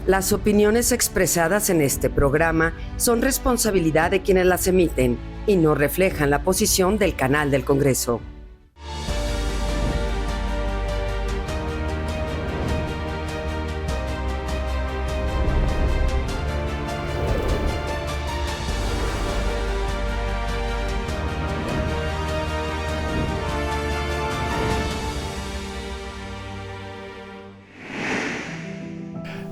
Las opiniones expresadas en este programa son responsabilidad de quienes las emiten y no reflejan la posición del canal del Congreso.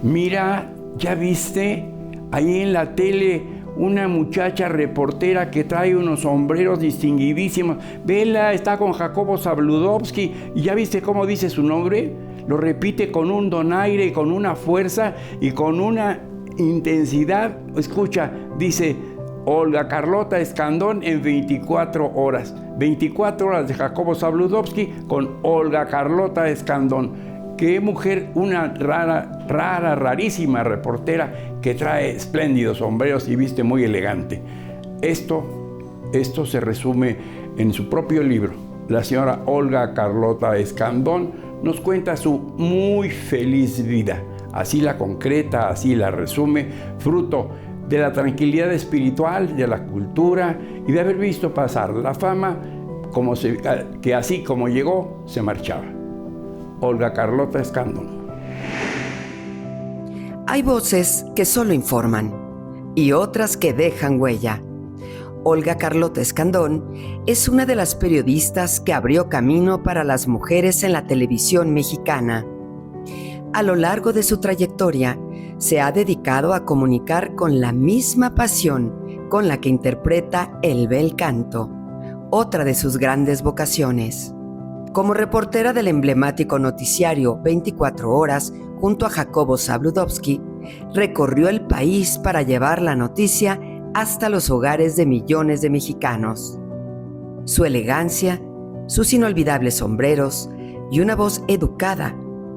Mira, ¿ya viste? Ahí en la tele una muchacha reportera que trae unos sombreros distinguidísimos. Vela, está con Jacobo Zabludovsky. ¿Y ya viste cómo dice su nombre? Lo repite con un donaire, con una fuerza y con una intensidad. Escucha, dice Olga Carlota Escandón en 24 horas. 24 horas de Jacobo Zabludovsky con Olga Carlota Escandón. Qué mujer, una rarísima reportera que trae espléndidos sombreros y viste muy elegante. Esto se resume en su propio libro. La señora Olga Carlota Escandón nos cuenta su muy feliz vida. Así la concreta, así la resume, fruto de la tranquilidad espiritual, de la cultura y de haber visto pasar la fama que así como llegó, se marchaba. Olga Carlota Escandón. Hay voces que solo informan y otras que dejan huella. Olga Carlota Escandón es una de las periodistas que abrió camino para las mujeres en la televisión mexicana. A lo largo de su trayectoria, se ha dedicado a comunicar con la misma pasión con la que interpreta el bel canto, otra de sus grandes vocaciones. Como reportera del emblemático noticiario 24 Horas, junto a Jacobo Zabludovsky, recorrió el país para llevar la noticia hasta los hogares de millones de mexicanos. Su elegancia, sus inolvidables sombreros y una voz educada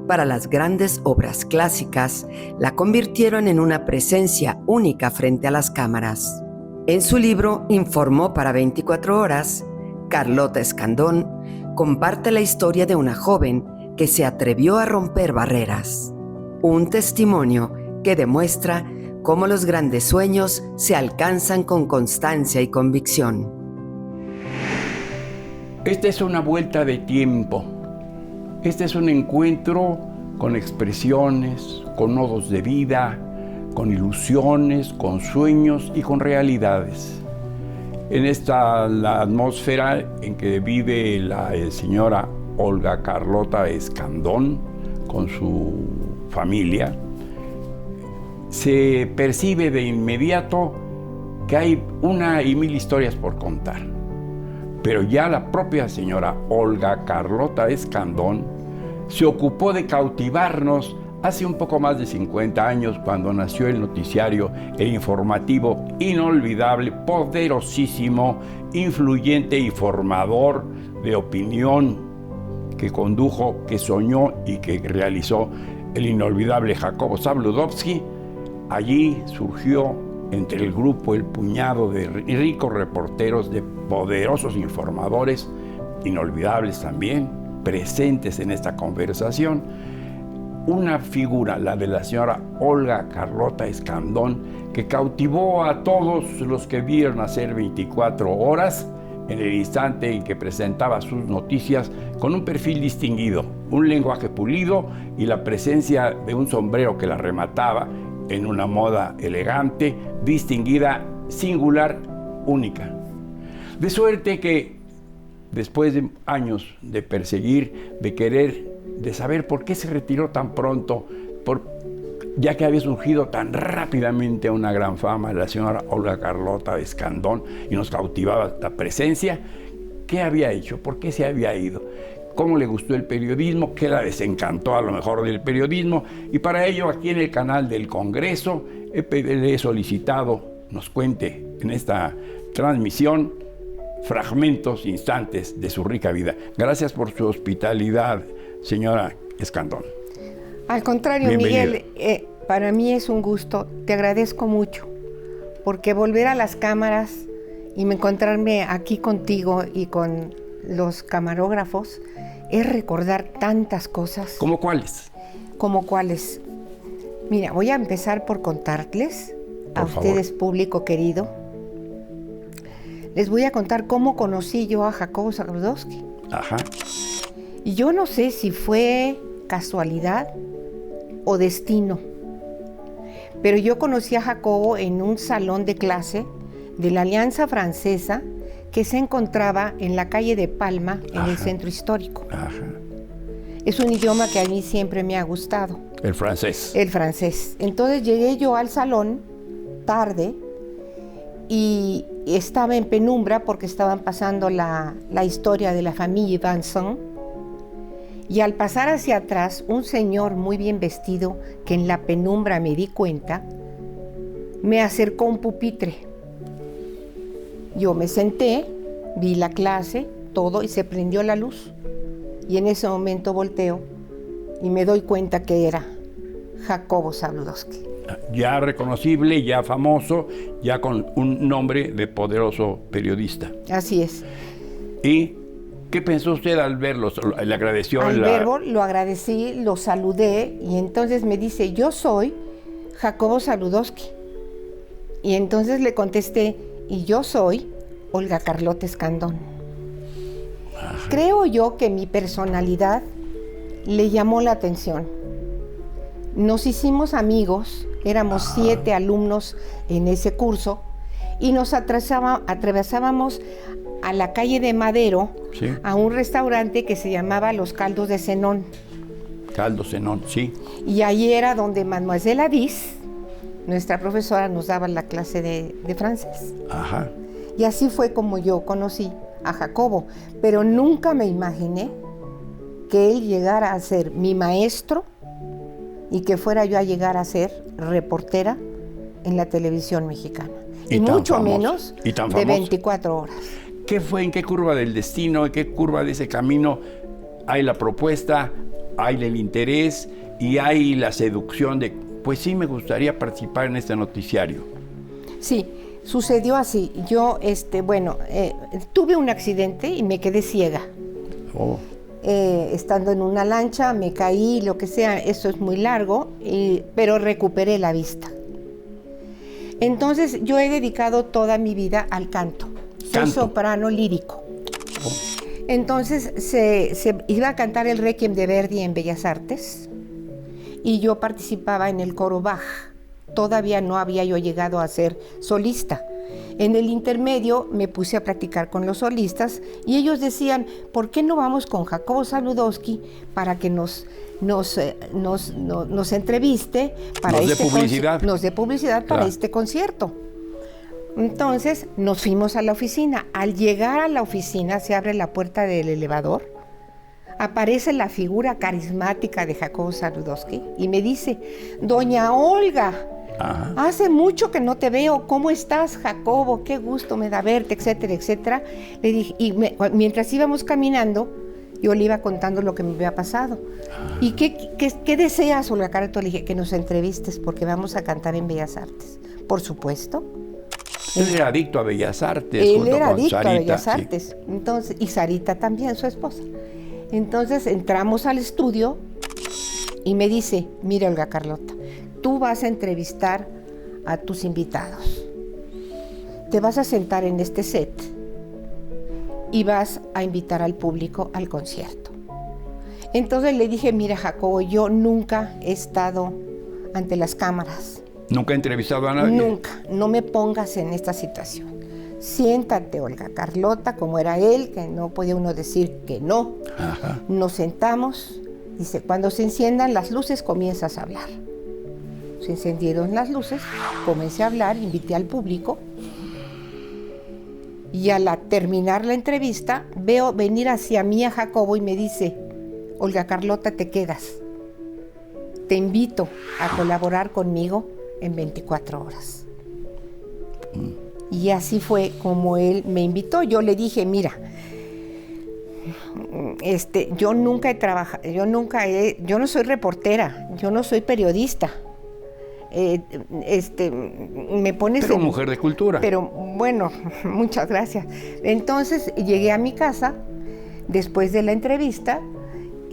para las grandes obras clásicas la convirtieron en una presencia única frente a las cámaras. En su libro Informó para 24 Horas, Carlota Escandón comparte la historia de una joven que se atrevió a romper barreras. Un testimonio que demuestra cómo los grandes sueños se alcanzan con constancia y convicción. Esta es una vuelta de tiempo. Este es un encuentro con expresiones, con nodos de vida, con ilusiones, con sueños y con realidades. En la atmósfera en que vive la señora Olga Carlota Escandón con su familia, se percibe de inmediato que hay una y mil historias por contar. Pero ya la propia señora Olga Carlota Escandón se ocupó de cautivarnos hace un poco más de 50 años, cuando nació el noticiario, el informativo inolvidable, poderosísimo, influyente y formador de opinión que condujo, que soñó y que realizó el inolvidable Jacobo Zabludovsky. Allí surgió entre el grupo, el puñado de ricos reporteros, de poderosos informadores, inolvidables también, presentes en esta conversación, una figura, la de la señora Olga Carlota Escandón, que cautivó a todos los que vieron hacer 24 horas en el instante en que presentaba sus noticias con un perfil distinguido, un lenguaje pulido y la presencia de un sombrero que la remataba en una moda elegante, distinguida, singular, única. De suerte que después de años de perseguir, de querer, de saber por qué se retiró tan pronto, ya que había surgido tan rápidamente una gran fama la señora Olga Carlota Escandón y nos cautivaba la presencia, ¿qué había hecho? ¿Por qué se había ido? ¿Cómo le gustó el periodismo? ¿Qué la desencantó a lo mejor del periodismo? Y para ello, aquí en el canal del Congreso, le he solicitado, nos cuente en esta transmisión fragmentos, instantes de su rica vida. Gracias por su hospitalidad, señora Escandón. Al contrario, bienvenida. Miguel, para mí es un gusto, te agradezco mucho, porque volver a las cámaras y encontrarme aquí contigo y con los camarógrafos es recordar tantas cosas. ¿Cómo cuáles? ¿Como cuáles? Mira, voy a empezar por contarles a Por favor. ustedes, público querido. Les voy a contar cómo conocí yo a Jacobo Zabludovsky. Ajá. Y yo no sé si fue casualidad o destino, pero yo conocí a Jacobo en un salón de clase de la Alianza Francesa que se encontraba en la calle de Palma, en el centro histórico. Ajá. Es un idioma que a mí siempre me ha gustado, El francés. el francés. Entonces llegué yo al salón tarde y estaba en penumbra porque estaban pasando la historia de la familia Vincent. Y al pasar hacia atrás, un señor muy bien vestido, que en la penumbra me di cuenta, me acercó un pupitre. Yo me senté, vi la clase, todo, y se prendió la luz. Y en ese momento volteo y me doy cuenta que era Jacobo Zabludovsky. Ya reconocible, ya famoso, ya con un nombre de poderoso periodista. Así es. ¿Y qué pensó usted al verlo? ¿Le agradeció? Al verbo lo agradecí, lo saludé y entonces me dice, yo soy Jacobo Zabludovsky. Y entonces le contesté, y yo soy Olga Carlota Escandón. Ajá. Creo yo que mi personalidad le llamó la atención. Nos hicimos amigos, éramos 7 alumnos en ese curso y nos atravesábamos a la calle de Madero, Sí. a un restaurante que se llamaba Los Caldos de Zenón. Caldo Zenón, sí. Y ahí era donde Mademoiselle Avis, nuestra profesora, nos daba la clase de francés. Ajá. Y así fue como yo conocí a Jacobo, pero nunca me imaginé que él llegara a ser mi maestro y que fuera yo a llegar a ser reportera en la televisión mexicana. Y tan mucho famosa, menos y tan de famosa. 24 horas. ¿Qué fue? ¿En qué curva del destino? ¿En qué curva de ese camino hay la propuesta, hay el interés y hay la seducción de, pues sí, me gustaría participar en este noticiario? Sí, sucedió así. Yo, tuve un accidente y me quedé ciega. Oh. Estando en una lancha, me caí, lo que sea, eso es muy largo, pero recuperé la vista. Entonces, yo he dedicado toda mi vida al canto. Soy Canto. soprano lírico. Entonces, se iba a cantar el Requiem de Verdi en Bellas Artes y yo participaba en el coro Bach. Todavía no había yo llegado a ser solista. En el intermedio me puse a practicar con los solistas y ellos decían, ¿por qué no vamos con Jacobo Zabludovsky para que nos entreviste para Nos dé publicidad. Nos dé publicidad para Claro. este concierto? Entonces nos fuimos a la oficina. Al llegar a la oficina se abre la puerta del elevador, aparece la figura carismática de Jacobo Zabludovsky y me dice, doña Olga, Ajá. hace mucho que no te veo, ¿cómo estás, Jacobo? Qué gusto me da verte, etcétera, etcétera. Le dije, mientras íbamos caminando, yo le iba contando lo que me había pasado. ¿Y qué deseas, Olga Carlota? Le dije, que nos entrevistes porque vamos a cantar en Bellas Artes. Por supuesto. Él era adicto a Bellas Artes. Él junto era con adicto Sarita, a Bellas sí. Artes. Entonces, y Sarita también, su esposa. Entonces entramos al estudio y me dice, mira, Olga Carlota, tú vas a entrevistar a tus invitados. Te vas a sentar en este set y vas a invitar al público al concierto. Entonces le dije, mira, Jacobo, yo nunca he estado ante las cámaras. ¿Nunca he entrevistado a nadie? Nunca, no me pongas en esta situación. Siéntate, Olga Carlota, como era él, que no podía uno decir que no. Ajá. Nos sentamos, dice, cuando se enciendan las luces comienzas a hablar. Se encendieron las luces, comencé a hablar, invité al público y al terminar la entrevista veo venir hacia mí a Jacobo y me dice, Olga Carlota, te quedas. Te invito a colaborar conmigo en 24 horas. Y así fue como él me invitó. Yo le dije, mira, yo nunca he trabajado, yo no soy reportera, yo no soy periodista. Me pones Pero mujer de cultura. Pero bueno, muchas gracias. Entonces llegué a mi casa después de la entrevista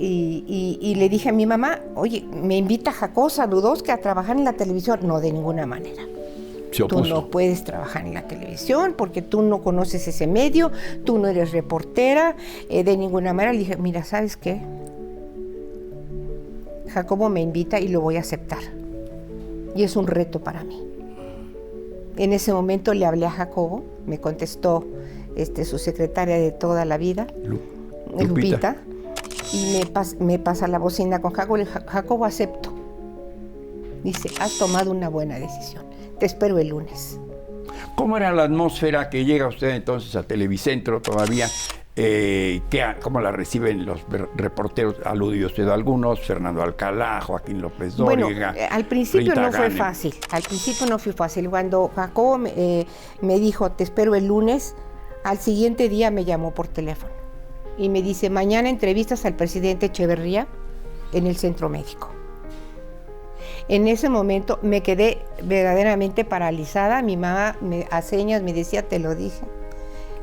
y le dije a mi mamá, oye, me invita Jacobo Saludowski a trabajar en la televisión. No, de ninguna manera. Se opuso. Tú no puedes trabajar en la televisión porque tú no conoces ese medio, tú no eres reportera, de ninguna manera. Le dije, mira, ¿sabes qué? Jacobo me invita y lo voy a aceptar. Y es un reto para mí. En ese momento le hablé a Jacobo, me contestó su secretaria de toda la vida, Lupita, y me pasa la bocina con Jacobo. Le dije, Jacobo, acepto. Dice, has tomado una buena decisión. Te espero el lunes. ¿Cómo era la atmósfera que llega usted entonces a Televicentro todavía? ¿Cómo la reciben los reporteros? Aludió usted a algunos, Fernando Alcalá, Joaquín López Dóriga. Bueno, al principio Rita no fue Gane. fácil. Al principio no fue fácil. Cuando Jacobo me dijo, te espero el lunes, al siguiente día me llamó por teléfono y me dice, mañana entrevistas al presidente Echeverría en el centro médico. En ese momento me quedé verdaderamente paralizada. Mi mamá a señas me decía, te lo dije,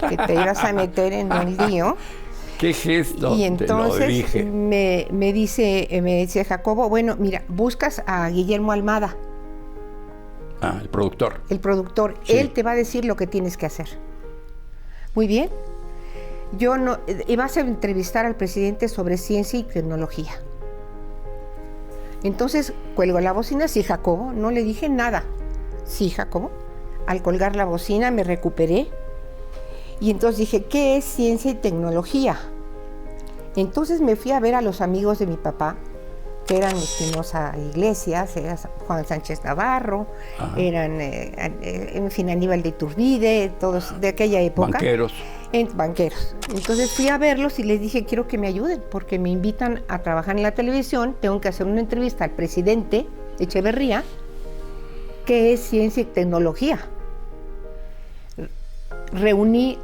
que te ibas a meter en un lío. ¿Qué gesto? Y entonces te lo dije. me dice Jacobo, bueno, mira, buscas a Guillermo Almada, El productor. el productor. Sí. Él te va a decir lo que tienes que hacer. Muy bien. Ibas a entrevistar al presidente sobre ciencia y tecnología. Entonces cuelgo la bocina, sí, Jacobo, no le dije nada. Sí, Jacobo. Al colgar la bocina me recuperé y entonces dije, ¿qué es ciencia y tecnología? Entonces me fui a ver a los amigos de mi papá, que eran Espinosa Iglesias, era Juan Sánchez Navarro, eran, en fin, Aníbal de Iturbide, todos de aquella época. Banqueros. Banqueros. Entonces fui a verlos y les dije, quiero que me ayuden, porque me invitan a trabajar en la televisión, tengo que hacer una entrevista al presidente Echeverría, que es ciencia y tecnología. Reuní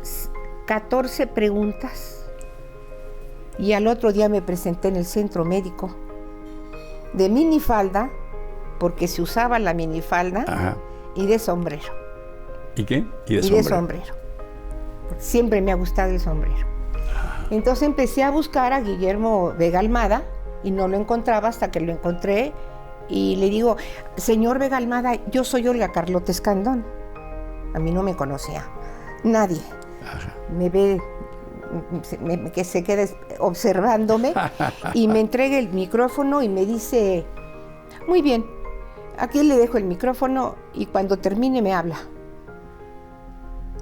14 preguntas y al otro día me presenté en el centro médico de minifalda, porque se usaba la minifalda, y de sombrero. ¿Y qué? Y de sombrero. Siempre me ha gustado el sombrero. Entonces empecé a buscar a Guillermo Vega Almada y no lo encontraba hasta que lo encontré y le digo, señor Vega Almada, yo soy Olga Carlota Escandón. A mí no me conocía nadie. Me ve, que se queda observándome y me entrega el micrófono y me dice, muy bien, aquí le dejo el micrófono y cuando termine me habla.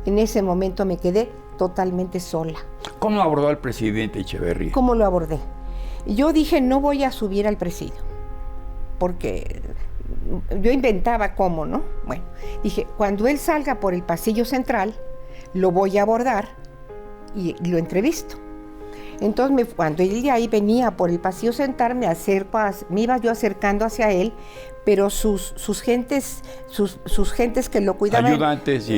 En ese momento me quedé totalmente sola. ¿Cómo abordó al presidente Echeverría? ¿Cómo lo abordé? Yo dije, no voy a subir al presidio, porque yo inventaba cómo, ¿no? Bueno, dije, cuando él salga por el pasillo central, lo voy a abordar y lo entrevisto. Entonces, cuando él de ahí venía por el pasillo central, me iba yo acercando hacia él, pero sus gentes que lo cuidaban, ayudantes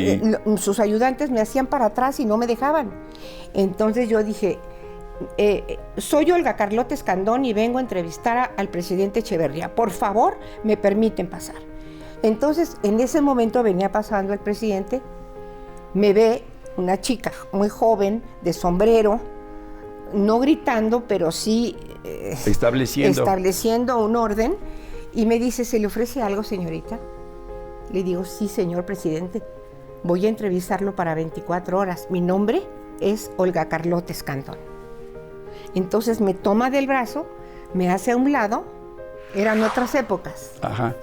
sus ayudantes me hacían para atrás y no me dejaban. Entonces yo dije, soy Olga Carlota Escandón y vengo a entrevistar al presidente Echeverría. Por favor, me permiten pasar. Entonces, en ese momento venía pasando el presidente, me ve una chica muy joven, de sombrero, no gritando, pero sí estableciendo un orden, y me dice, ¿se le ofrece algo, señorita? Le digo, sí, señor presidente, voy a entrevistarlo para 24 horas. Mi nombre es Olga Carlota Escandón. Entonces me toma del brazo, me hace a un lado, eran otras épocas.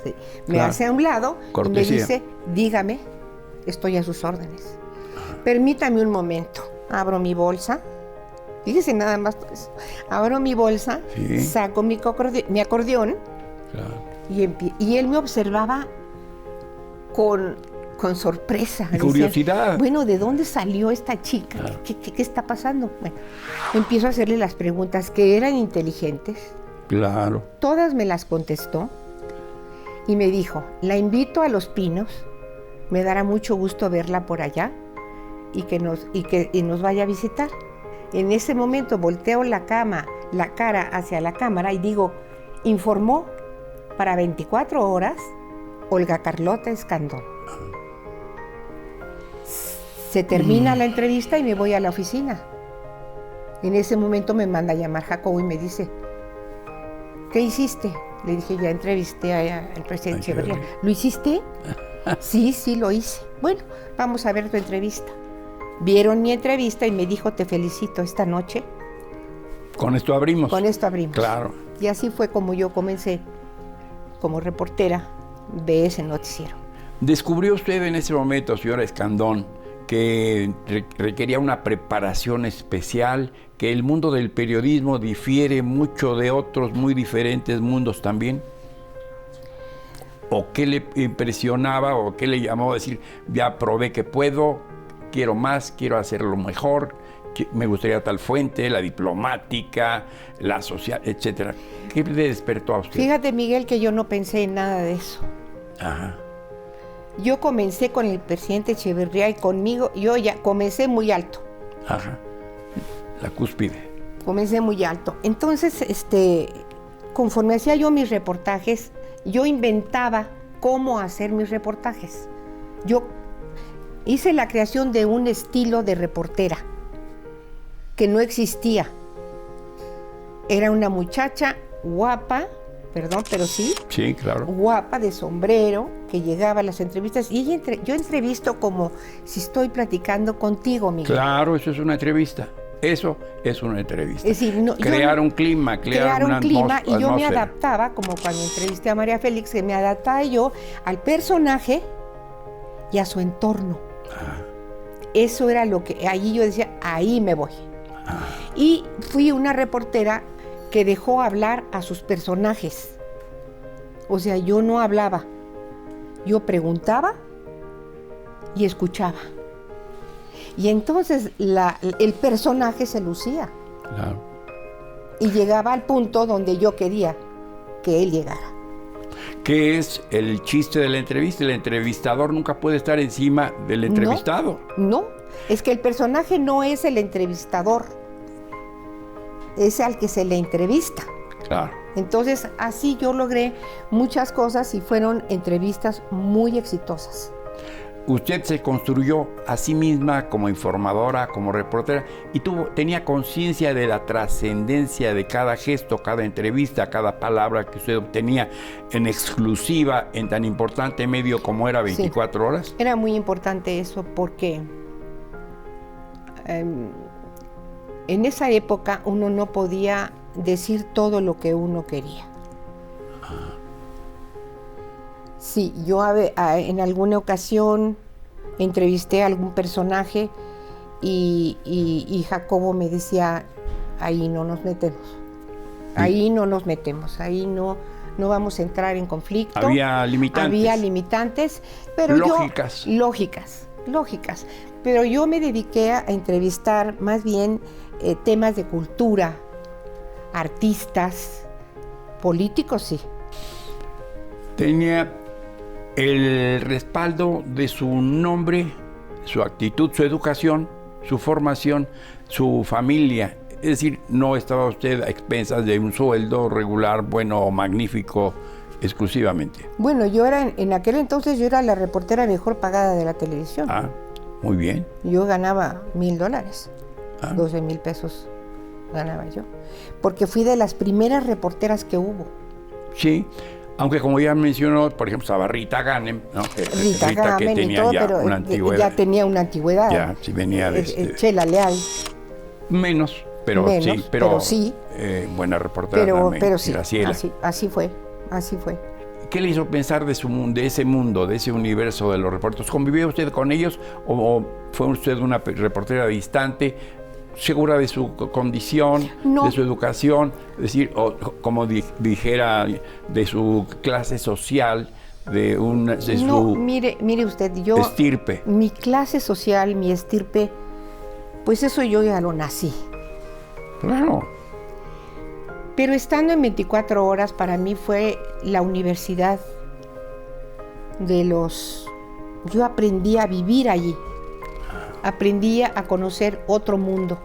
Sí. Me hace a un lado y me dice, dígame, estoy a sus órdenes. Permítame un momento, abro mi bolsa. Fíjese nada más, pues, abro mi bolsa, saco mi acordeón, y él me observaba con sorpresa. Curiosidad. Decía, bueno, ¿de dónde salió esta chica? Claro. ¿Qué está pasando? Bueno, empiezo a hacerle las preguntas que eran inteligentes. Claro. Todas me las contestó y me dijo, la invito a Los Pinos, me dará mucho gusto verla por allá y nos vaya a visitar. En ese momento volteo la cara hacia la cámara y digo, informó para 24 horas Olga Carlota Escandón. Se termina la entrevista y me voy a la oficina. En ese momento me manda a llamar Jacobo y me dice, ¿Qué hiciste? Le dije, ya entrevisté al presidente Echeverría. ¿Lo hiciste? Sí, sí, lo hice. Bueno, vamos a ver tu entrevista. Vieron mi entrevista y me dijo, te felicito esta noche. Con esto abrimos. Con esto abrimos. Claro. Y así fue como yo comencé como reportera de ese noticiero. ¿Descubrió usted en ese momento, señora Escandón, que requería una preparación especial, que el mundo del periodismo difiere mucho de otros muy diferentes mundos también? ¿O qué le impresionaba o qué le llamó a decir, ya probé que puedo, quiero más, quiero hacerlo mejor, me gustaría tal fuente, la diplomática, la social, etcétera? ¿Qué le despertó a usted? Fíjate, Miguel, que yo no pensé en nada de eso. Ajá. Yo comencé con el presidente Echeverría y conmigo, yo ya comencé muy alto. Ajá. La cúspide. Comencé muy alto. Entonces, conforme hacía yo mis reportajes, yo inventaba cómo hacer mis reportajes. Yo hice la creación de un estilo de reportera que no existía. Era una muchacha guapa, perdón, pero sí. Sí, claro. Guapa, de sombrero, que llegaba a las entrevistas. Y yo entrevisto como si estoy platicando contigo, Miguel. Claro, eso es una entrevista. Eso es una entrevista. Es decir, crear un clima, crear un clima, y yo me atmósfera. adaptaba, como cuando entrevisté a María Félix, que me adaptaba yo al personaje y a su entorno. Ah. Eso era lo que, ahí yo decía, ahí me voy. Ah. Y fui una reportera que dejó hablar a sus personajes. O sea, yo no hablaba, yo preguntaba y escuchaba. Y entonces el personaje se lucía. Claro. Y llegaba al punto donde yo quería que él llegara. ¿Qué es el chiste de la entrevista? El entrevistador nunca puede estar encima del entrevistado. No, es que el personaje no es el entrevistador, es al que se le entrevista. Claro. Entonces, así yo logré muchas cosas y fueron entrevistas muy exitosas. Usted se construyó a sí misma como informadora, como reportera, y tenía conciencia de la trascendencia de cada gesto, cada entrevista, cada palabra que usted obtenía en exclusiva en tan importante medio como era 24 horas. Era muy importante eso porque en esa época uno no podía decir todo lo que uno quería. Sí, yo en alguna ocasión entrevisté a algún personaje y Jacobo me decía, ahí no nos metemos, ahí no nos metemos, ahí no vamos a entrar en conflicto. Había limitantes. Había limitantes, pero lógicas. Lógicas. Pero yo me dediqué a entrevistar más bien temas de cultura, artistas, políticos, sí. Tenía el respaldo de su nombre, su actitud, su educación, su formación, su familia. Es decir, no estaba usted a expensas de un sueldo regular, bueno o magnífico, exclusivamente. Bueno, yo era, en aquel entonces yo era la reportera mejor pagada de la televisión. Ah, muy bien. Yo ganaba $1,000, 12,000 pesos ganaba yo, porque fui de las primeras reporteras que hubo. Sí. Aunque como ya mencionó, por ejemplo, estaba Rita Ganem, ¿no? Rita Ganem que tenía y todo, ya pero una antigüedad. ya tenía una antigüedad. Ya, sí venía de... Chela Leal. Menos, pero sí. Buena reportera también. Pero sí, Graciela. así fue. ¿Qué le hizo pensar de ese mundo, de ese universo de los reporteros? ¿Convivió usted con ellos o fue usted una reportera distante, segura de su condición, de su educación, es decir, o, como dijera, de su clase social, mire usted, yo estirpe? Mi clase social, mi estirpe, pues eso yo ya lo nací. Claro. Pero estando en 24 horas para mí fue la universidad yo aprendí a vivir allí. Aprendí a conocer otro mundo.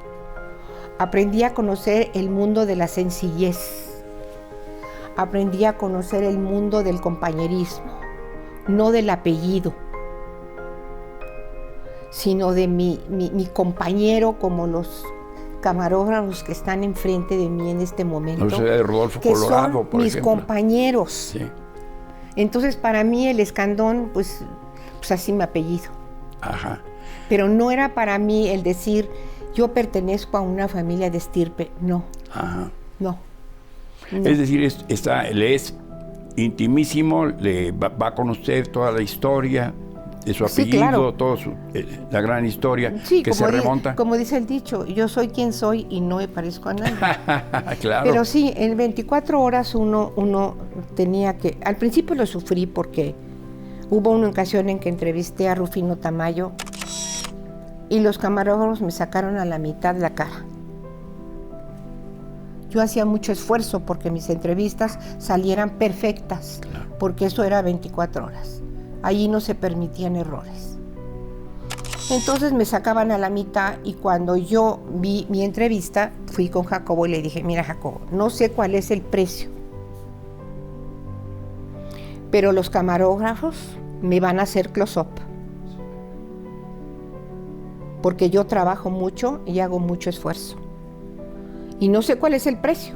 Aprendí a conocer el mundo de la sencillez. Aprendí a conocer el mundo del compañerismo, no del apellido, sino de mi compañero como los camarógrafos que están enfrente de mí en este momento, No sé, de Rodolfo que Colorado, son por mis ejemplo. compañeros. Sí. Entonces, para mí el Escandón, pues así mi apellido. Ajá. Pero no era para mí el decir, yo pertenezco a una familia de estirpe. No, Ajá. no. No. Es decir, le es intimísimo, va con usted toda la historia de su Sí, apellido, claro. toda la gran historia Sí, que se remonta. como dice el dicho, yo soy quien soy y no me parezco a nadie. Claro. Pero sí, en 24 horas uno tenía que... Al principio lo sufrí porque hubo una ocasión en que entrevisté a Rufino Tamayo y los camarógrafos me sacaron a la mitad la cara. Yo hacía mucho esfuerzo porque mis entrevistas salieran perfectas, Claro. porque eso era 24 horas. Allí no se permitían errores. Entonces me sacaban a la mitad y cuando yo vi mi entrevista, fui con Jacobo y le dije, mira Jacobo, no sé cuál es el precio, pero los camarógrafos me van a hacer close-up, porque yo trabajo mucho y hago mucho esfuerzo. Y no sé cuál es el precio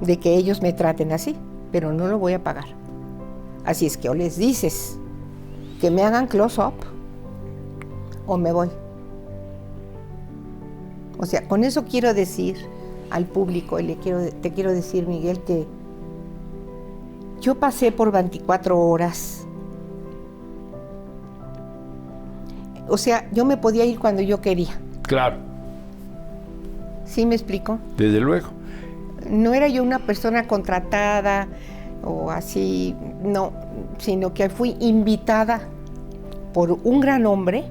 de que ellos me traten así, pero no lo voy a pagar. Así es que o les dices que me hagan close-up o me voy. O sea, con eso quiero decir al público, y te quiero decir, Miguel, que yo pasé por 24 horas. O sea, yo me podía ir cuando yo quería. Claro, ¿Sí me explico? desde luego. No era yo una persona contratada o así, no, sino que fui invitada por un gran hombre,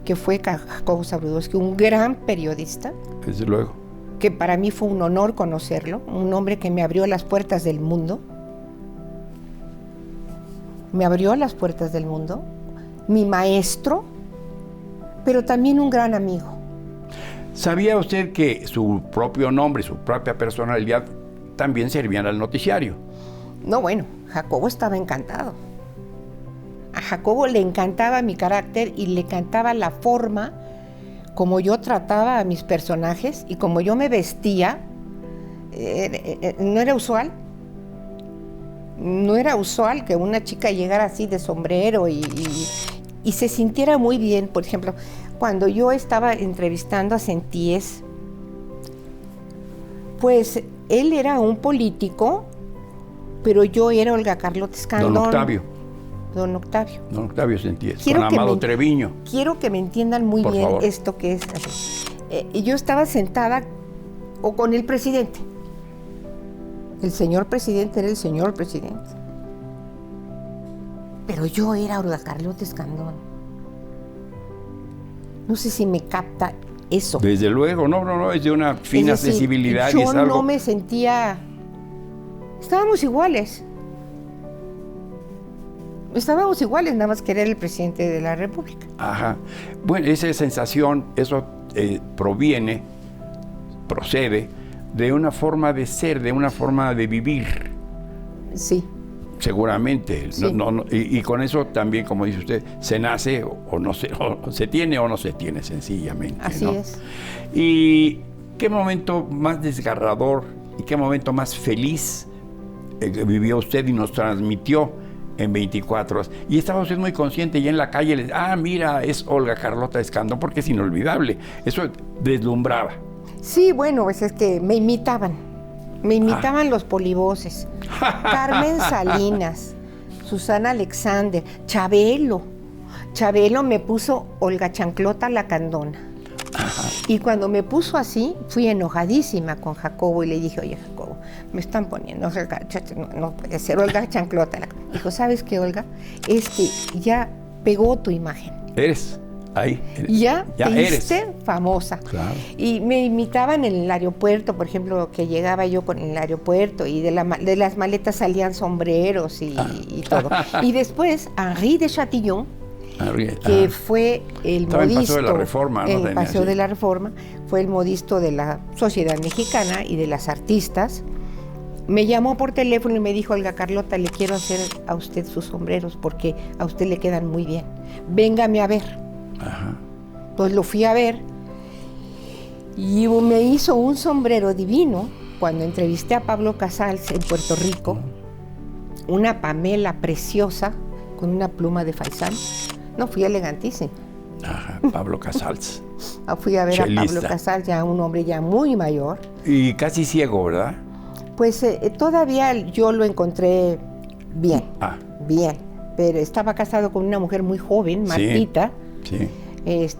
que fue Jacobo Zabludovsky, un gran periodista, Desde luego. que para mí fue un honor conocerlo, un hombre que me abrió las puertas del mundo. Me abrió las puertas del mundo, mi maestro, pero también un gran amigo. ¿Sabía usted que su propio nombre, su propia personalidad también servían al noticiario? No, bueno, Jacobo estaba encantado. A Jacobo le encantaba mi carácter y le encantaba la forma como yo trataba a mis personajes y como yo me vestía. No era usual. No era usual que una chica llegara así de sombrero y se sintiera muy bien. Por ejemplo, cuando yo estaba entrevistando a Sentíes, pues él era un político, pero yo era Olga Carlota Escandón. Don Octavio. Don Octavio. Don Octavio Sentíes, Quiero con que Amado me- Treviño. Quiero que me entiendan muy Por bien favor. esto que es así. Y yo estaba sentada o con el presidente. El señor presidente era el señor presidente. Pero yo era Olga Carlota Escandón. No sé si me capta eso. Desde luego, no, es de una fina Es decir, sensibilidad y yo es algo... no me sentía... Estábamos iguales. Estábamos iguales, nada más que era el presidente de la República. Ajá. Bueno, esa sensación, eso procede de una forma de ser, de una forma de vivir, Sí. seguramente. Sí. Y con eso también, como dice usted, se nace o se tiene o no se tiene, sencillamente. Así ¿no? es. ¿Y qué momento más desgarrador y qué momento más feliz vivió usted y nos transmitió en 24 horas? Y estaba usted muy consciente y en la calle le decía, mira, es Olga Carlota Escandón, porque es inolvidable. Eso deslumbraba. Sí, bueno, pues es que me imitaban. Me imitaban los polivoces. Carmen Salinas, Susana Alexander, Chabelo. Chabelo me puso Olga Chanclota la Candona. Y cuando me puso así, fui enojadísima con Jacobo y le dije, oye Jacobo, me están poniendo, no puede ser Olga Chanclota. Dijo, ¿sabes qué, Olga? Es que ya pegó tu imagen. Eres ahí. Ya te eres. hiciste famosa. Claro. Y me imitaban en el aeropuerto, por ejemplo, que llegaba yo con el aeropuerto y de las maletas salían sombreros y todo. Y después, Henri de Chatillon, que fue el Estaba en modisto, Paseo de la Reforma, ¿no? el Tenía, Paseo sí. de la Reforma, fue el modisto de la Sociedad Mexicana y de las artistas. Me llamó por teléfono y me dijo, Olga Carlota, le quiero hacer a usted sus sombreros porque a usted le quedan muy bien. Véngame a ver. Ajá. Entonces lo fui a ver Y me hizo un sombrero divino cuando entrevisté a Pablo Casals en Puerto Rico, una Pamela preciosa con una pluma de faisán. No, fui elegantísima. Ajá, Pablo Casals. Fui a ver Chelista. a Pablo Casals, ya un hombre ya muy mayor. Y casi ciego, ¿verdad? Pues todavía yo lo encontré bien, bien, pero estaba casado con una mujer muy joven, Martita. Sí.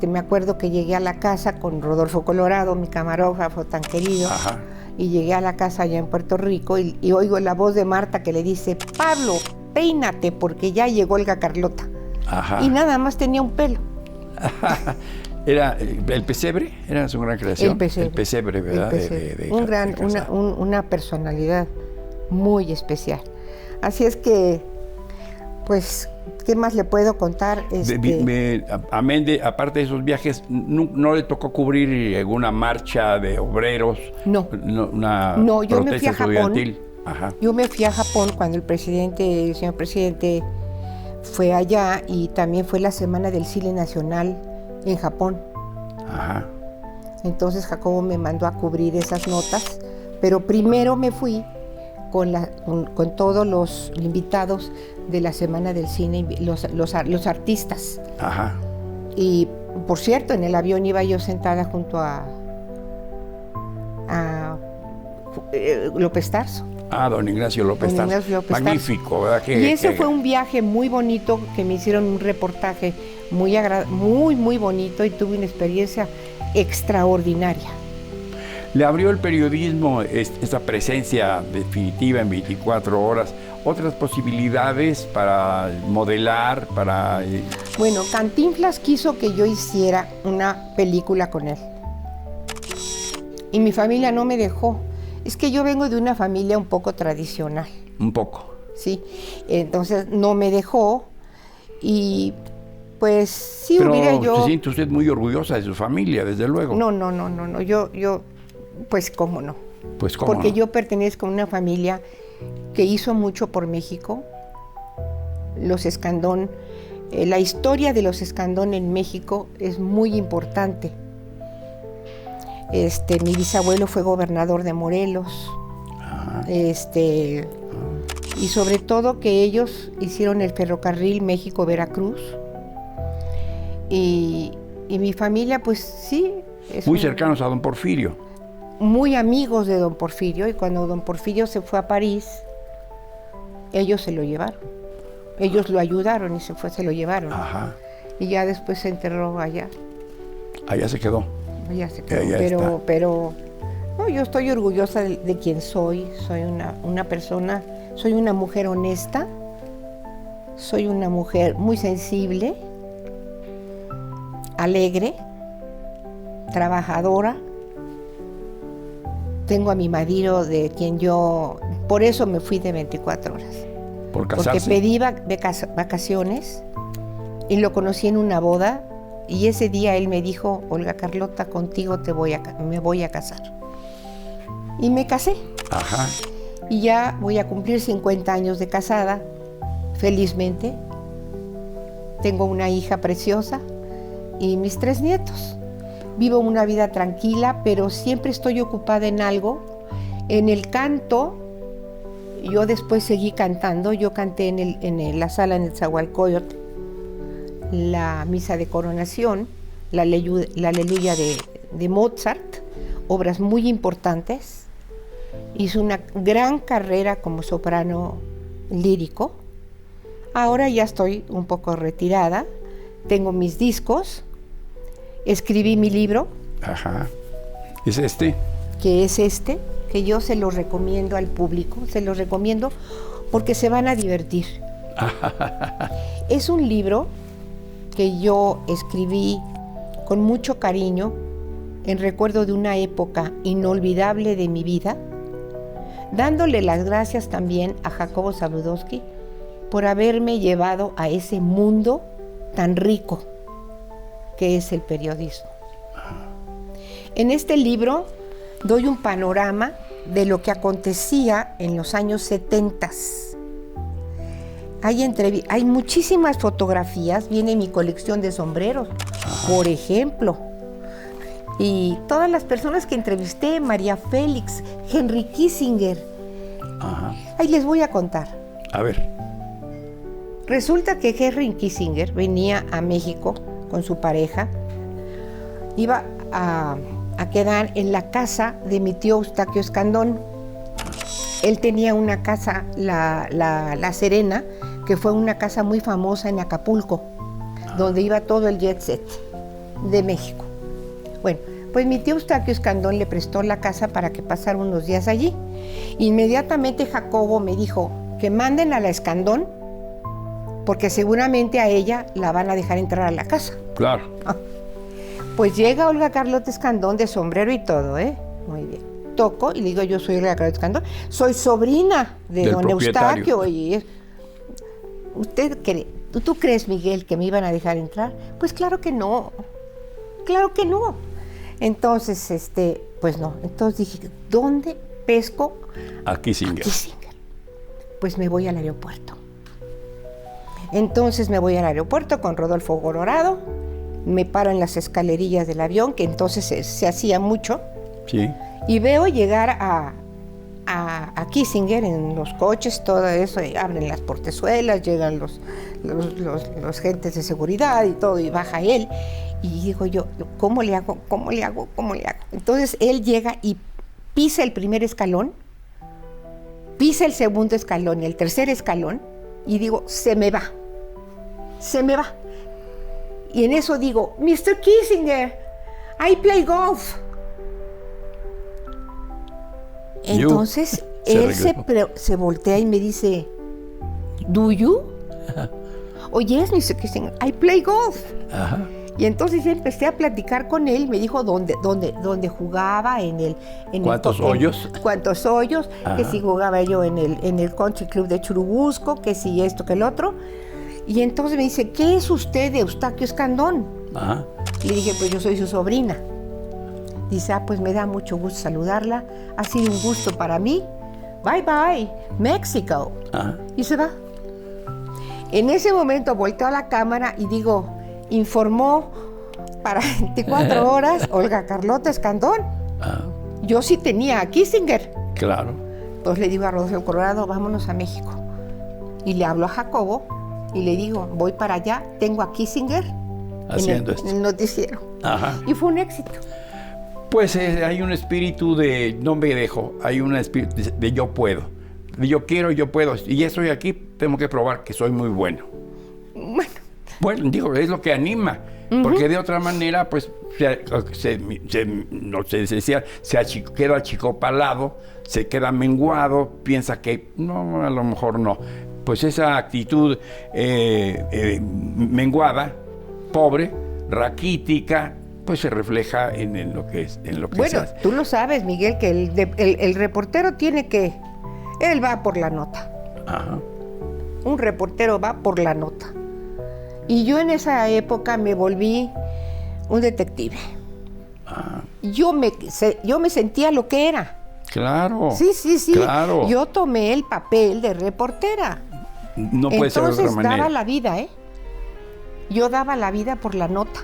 Me acuerdo que llegué a la casa con Rodolfo Colorado, mi camarógrafo tan querido. Ajá. Y llegué a la casa allá en Puerto Rico y oigo la voz de Marta que le dice: Pablo, peínate porque ya llegó Olga Carlota. Ajá. Y nada más tenía un pelo. ¿Era el pesebre? ¿Era su gran creación? El pesebre, ¿verdad? El pesebre. Una personalidad muy especial. Así es que, pues, ¿qué más le puedo contar? Aparte de esos viajes, ¿no le tocó cubrir alguna marcha de obreros? No, yo me fui a Japón. Ajá. Yo me fui a Japón cuando el señor presidente fue allá, y también fue la Semana del Cine Nacional en Japón. Ajá. Entonces Jacobo me mandó a cubrir esas notas, pero primero me fui con todos los invitados de la Semana del Cine, los artistas. Ajá. Y por cierto, en el avión iba yo sentada junto a López Tarso. Don Ignacio López Tarso. Magnífico, ¿verdad? Y ese fue un viaje muy bonito, que me hicieron un reportaje muy bonito, y tuve una experiencia extraordinaria. Le abrió el periodismo esta presencia definitiva en 24 horas, otras posibilidades para modelar, para... Bueno, Cantinflas quiso que yo hiciera una película con él. Y mi familia no me dejó. Es que yo vengo de una familia un poco tradicional. Un poco. Sí, entonces no me dejó, y pues sí. Pero hubiera yo... se siente usted muy orgullosa de su familia, desde luego. No, yo, pues cómo no. Pues cómo Porque no. yo pertenezco a una familia que hizo mucho por México. Los Escandón, la historia de los Escandón en México es muy importante. Mi bisabuelo fue gobernador de Morelos. Ajá. Y sobre todo que ellos hicieron el ferrocarril México-Veracruz. Y mi familia, pues sí. Muy cercanos a don Porfirio. Muy amigos de don Porfirio, y cuando don Porfirio se fue a París, ellos se lo llevaron. Ellos lo ayudaron y se lo llevaron. Ajá. Y ya después se enterró allá. Allá se quedó. Allá se quedó. Pero no, yo estoy orgullosa de quien soy. Soy una persona, soy una mujer honesta, soy una mujer muy sensible, alegre, trabajadora. Tengo a mi marido, de quien por eso me fui de 24 horas. ¿Por casarse? Porque pedí vacaciones y lo conocí en una boda, y ese día él me dijo: Olga Carlota, contigo me voy a casar. Y me casé. Ajá. Y ya voy a cumplir 50 años de casada, felizmente. Tengo una hija preciosa y mis 3 nietos. Vivo una vida tranquila, pero siempre estoy ocupada en algo. En el canto, yo después seguí cantando. Yo canté en la sala en el Zahualcóyotl la misa de coronación, la Aleluya de Mozart, obras muy importantes. Hice una gran carrera como soprano lírico. Ahora ya estoy un poco retirada, tengo mis discos, escribí mi libro. Ajá. ¿Es este? Que es que yo se lo recomiendo al público, se lo recomiendo porque se van a divertir. Es un libro que yo escribí con mucho cariño, en recuerdo de una época inolvidable de mi vida, dándole las gracias también a Jacobo Zabludowski por haberme llevado a ese mundo tan rico que es el periodismo. En este libro doy un panorama de lo que acontecía en los años 70. Hay muchísimas fotografías, viene mi colección de sombreros, por ejemplo. Y todas las personas que entrevisté, María Félix, Henry Kissinger. Ajá. Ahí les voy a contar. A ver. Resulta que Henry Kissinger venía a México con su pareja. Iba a quedar en la casa de mi tío Eustaquio Escandón. Él tenía una casa, la Serena, que fue una casa muy famosa en Acapulco, donde iba todo el jet set de México. Bueno, pues mi tío Eustaquio Escandón le prestó la casa para que pasara unos días allí. Inmediatamente Jacobo me dijo que manden a la Escandón, porque seguramente a ella la van a dejar entrar a la casa. Claro. Pues llega Olga Carlota Escandón de sombrero y todo, ¿eh? Muy bien. Toco y le digo, yo soy Olga Carlota Escandón, soy sobrina de don Eustaquio. Y ¿tú crees, Miguel, que me iban a dejar entrar? Pues claro que no. Claro que no. Entonces, pues no. Entonces dije, ¿dónde pesco? A Kissinger. A Kissinger. Pues me voy al aeropuerto. Entonces me voy al aeropuerto con Rodolfo Colorado, me paro en las escalerillas del avión, que entonces se hacía mucho, Sí. y veo llegar a Kissinger en los coches, todo eso, y abren las portezuelas, llegan los gentes de seguridad y todo, y baja él, y digo yo, ¿cómo le hago? ¿Cómo le hago? ¿Cómo le hago? Entonces él llega y pisa el primer escalón, pisa el segundo escalón y el tercer escalón, y digo, se me va. Y en eso digo, Mr. Kissinger, I play golf. Entonces él se voltea y me dice, ¿do you? Oh, yes, Mr. Kissinger, I play golf. Ajá. Y entonces ya empecé a platicar con él, me dijo dónde jugaba, ¿Cuántos hoyos? ¿Cuántos hoyos? Ajá. Que si jugaba yo en el Country Club de Churubusco, que si esto, que el otro. Y entonces me dice, ¿qué es usted de Eustaquio Escandón? Ajá. Le dije, pues yo soy su sobrina. Dice, pues me da mucho gusto saludarla, ha sido un gusto para mí. Bye bye, México. Ajá. Y se va. En ese momento volteo a la cámara y digo, informó para 24 horas Olga Carlota Escandón. Ajá. Yo sí tenía a Kissinger. Claro. Entonces le digo a Rodolfo Colorado, vámonos a México. Y le hablo a Jacobo y le digo, voy para allá, tengo a Kissinger Haciendo en el noticiero. Ajá. Y fue un éxito. Pues hay un espíritu de no me dejo, hay un espíritu de yo puedo, de yo quiero, yo puedo, y ya estoy aquí, tengo que probar que soy muy bueno. Bueno, digo, es lo que anima, porque de otra manera, pues, queda achicopalado, se queda menguado, piensa que no, a lo mejor no. Pues esa actitud menguada, pobre, raquítica, pues se refleja en lo que es, Bueno, tú lo sabes, Miguel, que el reportero tiene que, él va por la nota. Ajá. Un reportero va por la nota. Y yo en esa época me volví un detective. Ajá. Yo me sentía lo que era. Claro. Sí. Claro. Yo tomé el papel de reportera. No puede ser de otra manera. Entonces daba la vida, ¿eh? Yo daba la vida por la nota,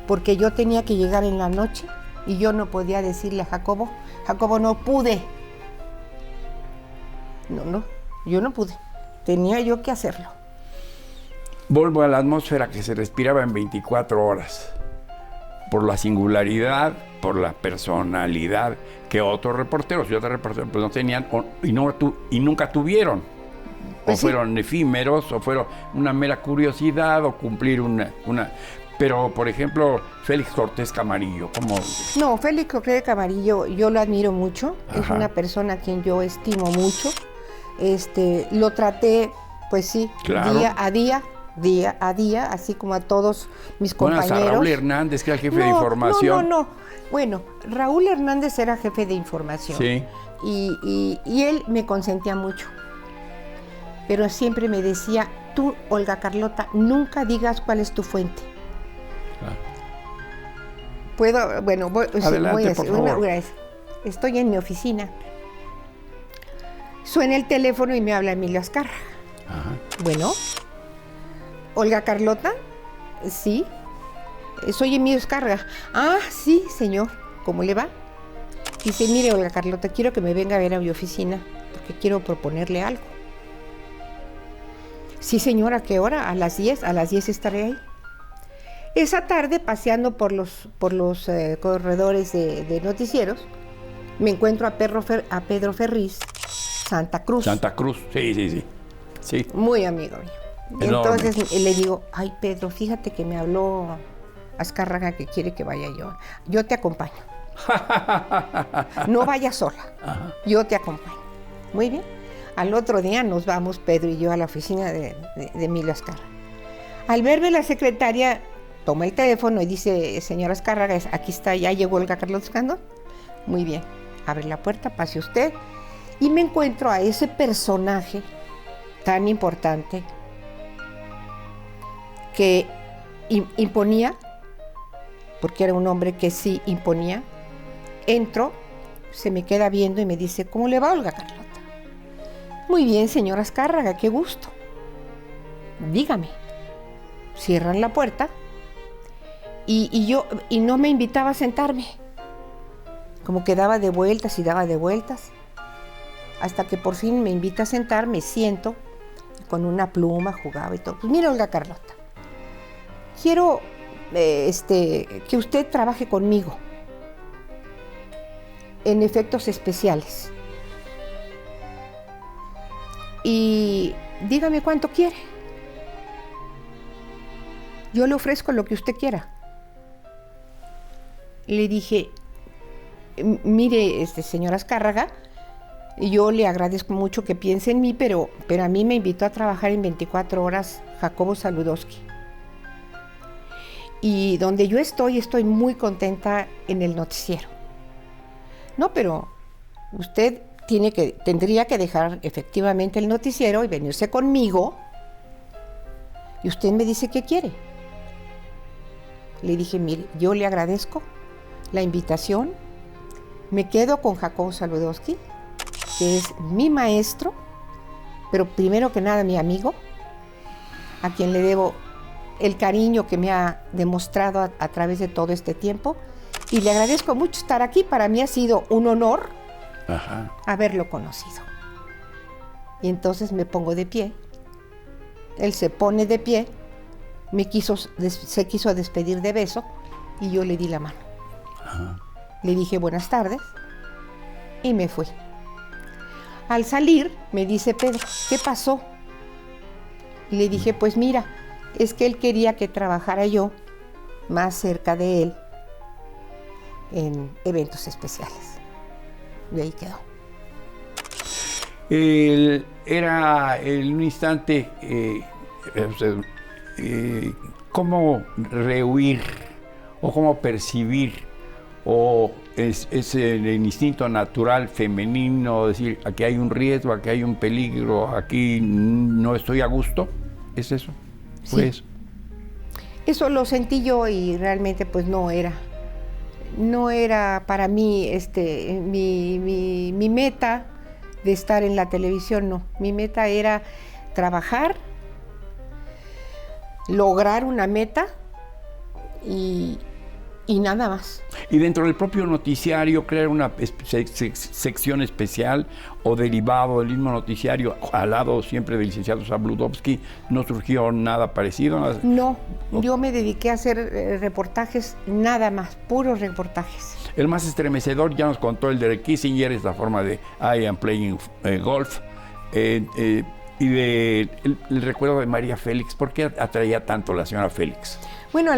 porque yo tenía que llegar en la noche y yo no podía decirle a Jacobo, no pude. No, yo no pude. Tenía yo que hacerlo. Vuelvo a la atmósfera que se respiraba en 24 horas. Por la singularidad, por la personalidad que otros reporteros y otras reporteros pues no tenían y nunca tuvieron. Pues o fueron efímeros, o fueron una mera curiosidad, o cumplir una... Pero, por ejemplo, Félix Cortés Camarillo, ¿cómo? No, Félix Cortés Camarillo, yo lo admiro mucho. Ajá. Es una persona a quien yo estimo mucho. Lo traté, pues sí, Claro. día a día, así como a todos mis compañeros. Bueno, a Raúl Hernández, que era el jefe de información. No. Bueno, Raúl Hernández era jefe de información. Sí. Y él me consentía mucho. Pero siempre me decía, tú, Olga Carlota, nunca digas cuál es tu fuente. Puedo, bueno, voy Adelante, a por hacer favor. una vez. Estoy en mi oficina. Suena el teléfono y me habla Emilio Azcárraga. Ajá. Bueno, Olga Carlota, sí. Soy Emilio Azcárraga. Ah, sí, señor. ¿Cómo le va? Dice, mire, Olga Carlota, quiero que me venga a ver a mi oficina porque quiero proponerle algo. Sí, señora, ¿a qué hora? A las 10. A las 10 estaré ahí. Esa tarde, paseando por los corredores de noticieros, me encuentro a Pedro Ferriz, Santa Cruz. Santa Cruz, sí. Muy amigo mío. Enorme. Entonces le digo, ay, Pedro, fíjate que me habló Azcárraga que quiere que vaya yo. Yo te acompaño. No vayas sola. Ajá. Yo te acompaño. Muy bien. Al otro día nos vamos, Pedro y yo, a la oficina de Emilio Azcárraga. Al verme la secretaria, toma el teléfono y dice, señora Azcárraga, aquí está, ya llegó Olga Carlota Escandón. Muy bien. Abre la puerta, pase usted. Y me encuentro a ese personaje tan importante que imponía, porque era un hombre que sí imponía. Entro, se me queda viendo y me dice, ¿cómo le va, Olga Carlota? Muy bien, señora Azcárraga, qué gusto. Dígame. Cierran la puerta y no me invitaba a sentarme. Como que daba de vueltas y daba de vueltas. Hasta que por fin me invita a sentar, me siento, con una pluma jugaba y todo. Pues mira, Olga Carlota, quiero que usted trabaje conmigo en efectos especiales. Y dígame cuánto quiere. Yo le ofrezco lo que usted quiera. Le dije, mire, señora Azcárraga, yo le agradezco mucho que piense en mí, pero a mí me invitó a trabajar en 24 horas Jacobo Saludowski. Y donde yo estoy muy contenta en el noticiero. No, pero usted tendría que dejar efectivamente el noticiero y venirse conmigo. Y usted me dice qué quiere. Le dije, mire, yo le agradezco la invitación. Me quedo con Jacobo Saludowski, que es mi maestro, pero primero que nada mi amigo, a quien le debo el cariño que me ha demostrado a través de todo este tiempo. Y le agradezco mucho estar aquí. Para mí ha sido un honor haberlo conocido. Y entonces me pongo de pie. Él se pone de pie, se quiso despedir de beso y yo le di la mano. Le dije buenas tardes y me fui. Al salir me dice Pedro, ¿qué pasó? Y le dije, pues mira, es que él quería que trabajara yo más cerca de él en eventos especiales. Y ahí quedó. Era en un instante cómo rehuir o cómo percibir, o es el instinto natural femenino, decir, aquí hay un riesgo, aquí hay un peligro, aquí no estoy a gusto. ¿Es eso? Pues sí. Eso lo sentí yo y realmente pues no era para mí mi meta de estar en la televisión, no. Mi meta era trabajar, lograr una meta y nada más. Y dentro del propio noticiario, crear una sección especial o derivado del mismo noticiario, al lado siempre del licenciado Zabludovsky, ¿no surgió nada parecido? No, yo me dediqué a hacer reportajes, nada más, puros reportajes. El más estremecedor, ya nos contó el de Kissinger, es la forma de I am playing golf, y el recuerdo de María Félix. ¿Por qué atraía tanto la señora Félix? Bueno,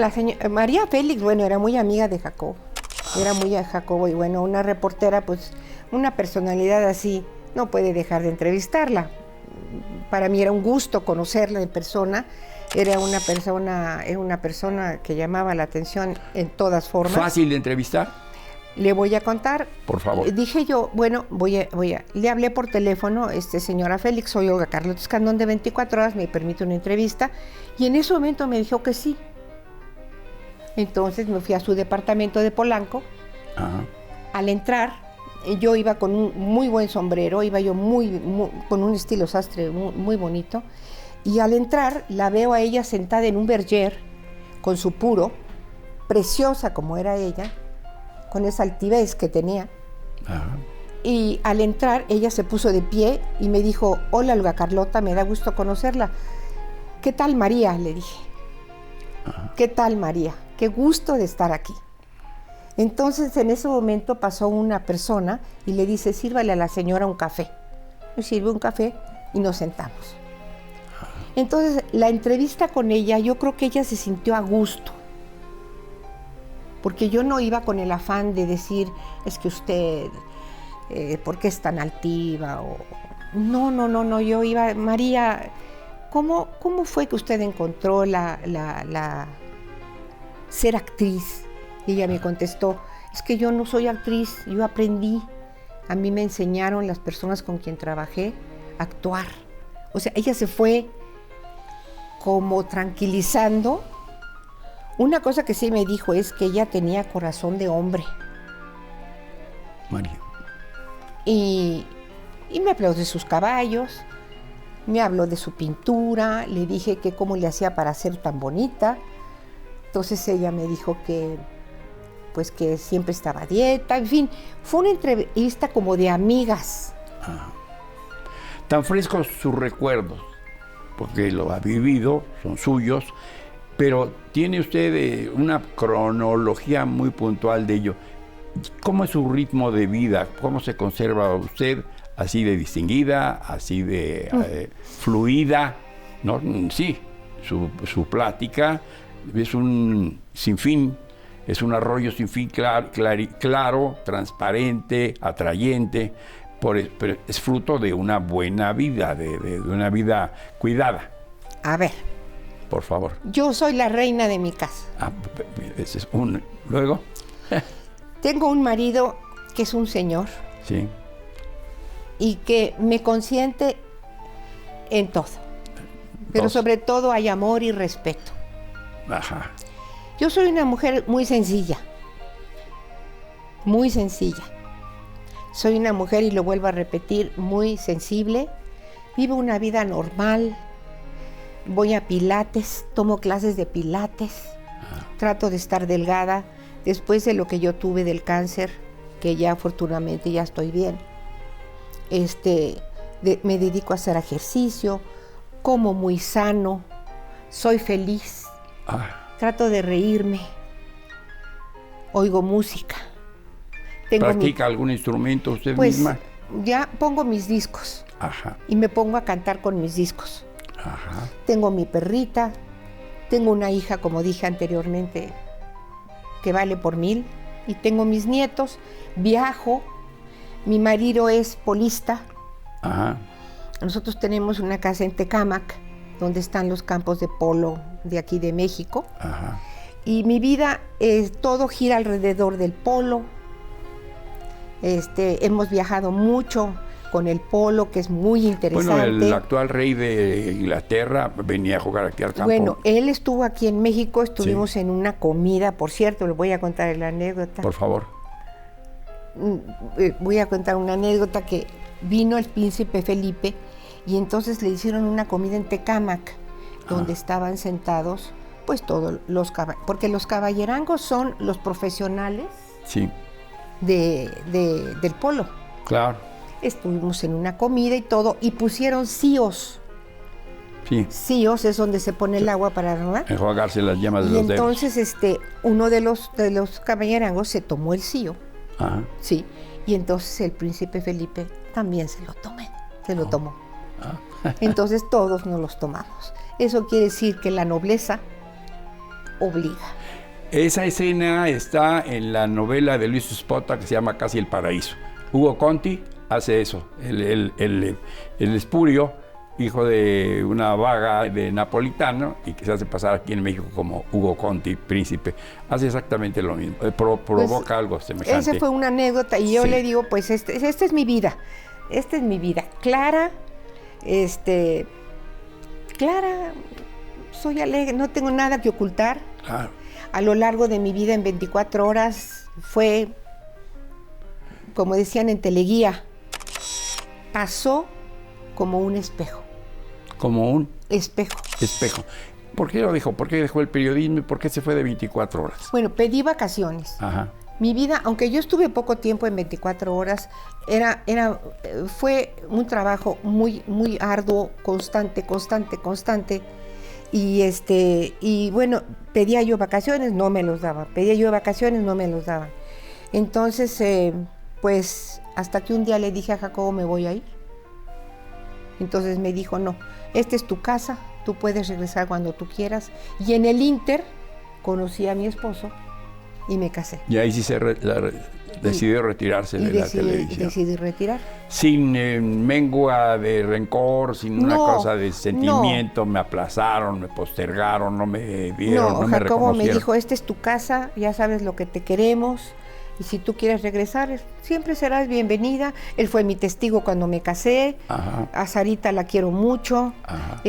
María Félix, bueno, era muy amiga de Jacobo. Era muy a Jacobo y bueno, una reportera, pues, una personalidad así, no puede dejar de entrevistarla. Para mí era un gusto conocerla en persona. Era una persona que llamaba la atención en todas formas. ¿Fácil de entrevistar? Le voy a contar. Por favor. Dije yo, bueno, le hablé por teléfono, señora Félix, soy Olga Carlota Escandón de 24 horas, me permite una entrevista. Y en ese momento me dijo que sí. Entonces me fui a su departamento de Polanco. Ajá. Al entrar, yo iba con un muy buen sombrero, iba yo con un estilo sastre muy bonito. Y al entrar, la veo a ella sentada en un berger con su puro, preciosa como era ella, con esa altivez que tenía. Ajá. Y al entrar, ella se puso de pie y me dijo, hola, Olga Carlota, me da gusto conocerla. ¿Qué tal, María?, le dije. Ajá. ¿Qué tal, María? Qué gusto de estar aquí. Entonces, en ese momento pasó una persona y le dice, sírvale a la señora un café. Me sirve un café y nos sentamos. Entonces, la entrevista con ella, yo creo que ella se sintió a gusto. Porque yo no iba con el afán de decir, es que usted, ¿por qué es tan altiva? O, no, yo iba, María, ¿cómo fue que usted encontró la ser actriz? Y ella me contestó, es que yo no soy actriz, yo aprendí. A mí me enseñaron las personas con quien trabajé a actuar. O sea, ella se fue como tranquilizando. Una cosa que sí me dijo es que ella tenía corazón de hombre. María. Y me habló de sus caballos, me habló de su pintura, le dije que cómo le hacía para ser tan bonita. Entonces ella me dijo que pues que siempre estaba a dieta, en fin, fue una entrevista como de amigas. Ajá. Tan frescos sus recuerdos, porque lo ha vivido, son suyos, pero tiene usted una cronología muy puntual de ello. ¿Cómo es su ritmo de vida? ¿Cómo se conserva usted así de distinguida, así de fluida? ¿No? Sí, su plática es un sinfín. Es un arroyo sin fin claro, transparente, atrayente, pero es fruto de una buena vida, de una vida cuidada. A ver. Por favor. Yo soy la reina de mi casa. Ese es luego. Tengo un marido que es un señor. Sí. Y que me consiente en todo. Pero sobre todo hay amor y respeto. Ajá. Yo soy una mujer muy sencilla, muy sencilla. Soy una mujer, y lo vuelvo a repetir, muy sensible. Vivo una vida normal. Voy a pilates, tomo clases de pilates. Trato de estar delgada después de lo que yo tuve del cáncer, que ya afortunadamente ya estoy bien. Me dedico a hacer ejercicio, como muy sano, soy feliz. Trato de reírme, oigo música. ¿Practica algún instrumento usted misma? Ya pongo mis discos. Ajá. Y me pongo a cantar con mis discos. Ajá. Tengo mi perrita, tengo una hija, como dije anteriormente, que vale por 1000, y tengo mis nietos, viajo, mi marido es polista. Ajá. Nosotros tenemos una casa en Tecámac, donde están los campos de polo de aquí de México. Ajá. Y mi vida, todo gira alrededor del polo. Hemos viajado mucho con el polo, que es muy interesante. Bueno, el actual rey de Inglaterra venía a jugar aquí al campo. Bueno, él estuvo aquí en México, estuvimos en una comida, por cierto, le voy a contar la anécdota. Por favor. Voy a contar una anécdota que vino el príncipe Felipe y entonces le hicieron una comida en Tecámac, donde estaban sentados pues todos los caballeros, porque los caballerangos son los profesionales del polo. Claro. Estuvimos en una comida y todo, y pusieron síos. Sí. Síos es donde se pone el agua para enjuagarse las llamas de y los dedos. Y entonces uno de los caballerangos se tomó el sío. Ajá. Sí. Y entonces el príncipe Felipe también se lo tomó. Entonces todos nos los tomamos. Eso quiere decir que la nobleza obliga. Esa escena está en la novela de Luis Spota que se llama Casi el Paraíso. Hugo Conti hace eso. El espurio, hijo de una vaga de napolitano y que se hace pasar aquí en México como Hugo Conti, príncipe, hace exactamente lo mismo. Provoca algo semejante. Esa fue una anécdota y yo le digo, pues esta es mi vida. Esta es mi vida. Clara, Clara, soy alegre, no tengo nada que ocultar. Claro. A lo largo de mi vida en 24 horas fue, como decían en Teleguía, pasó como un espejo. Como un espejo. Espejo. ¿Por qué lo dejó? ¿Por qué dejó el periodismo y por qué se fue de 24 horas? Bueno, pedí vacaciones. Ajá. Mi vida, aunque yo estuve poco tiempo en 24 horas, fue un trabajo muy, muy arduo, constante. Y bueno, pedía yo vacaciones, no me los daban. Pedía yo vacaciones, no me los daban. Entonces, pues, hasta que un día le dije a Jacobo, me voy a ir. Entonces me dijo, no, esta es tu casa, tú puedes regresar cuando tú quieras. Y en el ínter conocí a mi esposo y me casé. Y ahí sí decidió retirarse de la televisión. Decidí retirar. Sin mengua de rencor, sin una cosa de sentimiento, no. Me aplazaron, me postergaron, no me vieron, no me Jacobo reconocieron. me dijo, esta es tu casa, ya sabes lo que te queremos, y si tú quieres regresar, siempre serás bienvenida. Él fue mi testigo cuando me casé. Ajá. A Sarita la quiero mucho. Ajá.